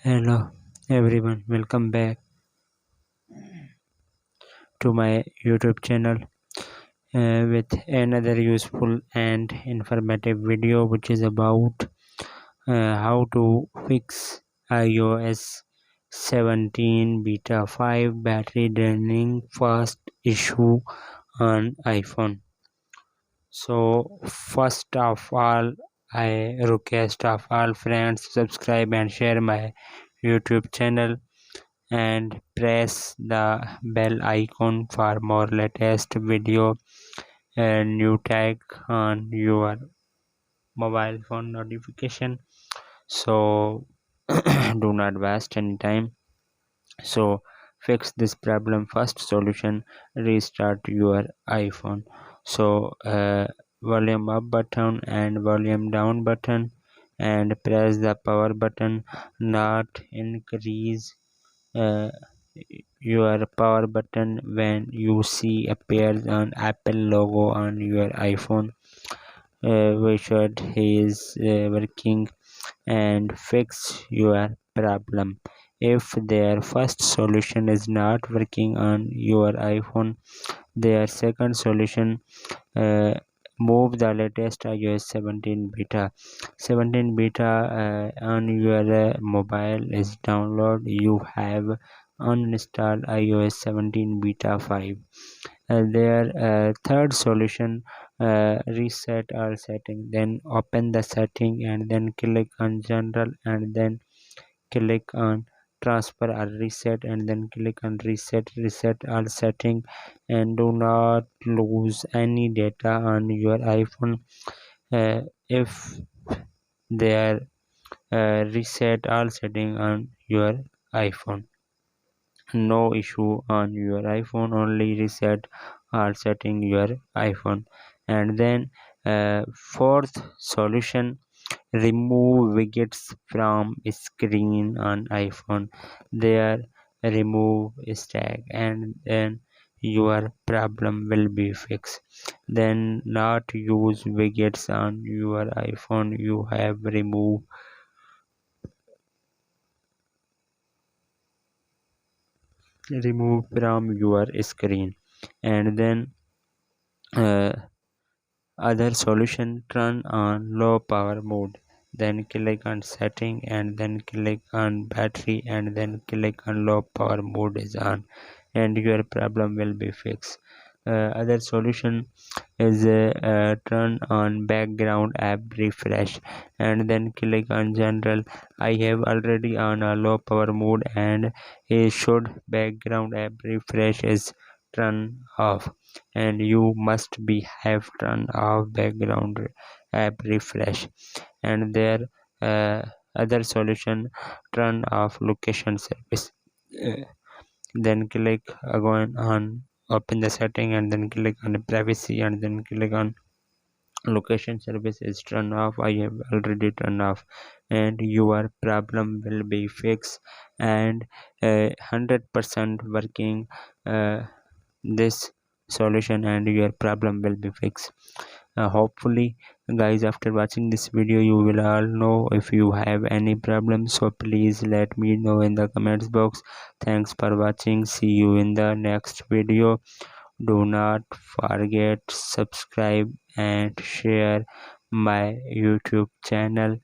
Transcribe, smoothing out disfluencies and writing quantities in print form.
Hello everyone, welcome back to my YouTube channel with another useful and informative video which is about how to fix iOS 17 beta 5 battery draining fast issue on iPhone. So first of all, I request of all friends subscribe and share my YouTube channel and press the bell icon for more latest video and new tag on your mobile phone notification. So do not waste any time. So fix this problem. First solution, restart your iPhone. So volume up button and volume down button and press the power button, not increase uh, your power button when you see appears on Apple logo on your iPhone. We should is working and fix your problem. If their first solution is not working on your iPhone, their second solution, uh, move the latest iOS 17 beta. 17 beta on your mobile is download. You have uninstalled iOS 17 beta 5. Their third solution, reset all setting, then open the setting and then click on general and then click on transfer or reset and then click on reset all setting, and do not lose any data on your iPhone. If they are reset all setting on your iPhone, no issue on your iPhone, only reset or setting your iPhone. And then fourth solution, remove widgets from screen on iPhone. There remove stack and then your problem will be fixed. Then not use widgets on your iPhone, you have remove from your screen. And then uh, other solution, turn on low power mode, then click on setting and then click on battery and then click on low power mode is on, and your problem will be fixed. Other solution is turn on background app refresh and then click on general. I have already on a low power mode and it should background app refresh is turn off, and you must be have turned off background app refresh. And there uh, other solution, turn off location service. Uh, then click again on open the setting and then click on privacy and then click on location service is turned off. I have already turned off, and your problem will be fixed and 100% working. This solution and your problem will be fixed. Hopefully guys, after watching this video you will all know. If you have any problems, so please let me know in the comments box. Thanks for watching, see you in the next video. Do not forget subscribe and share my YouTube channel.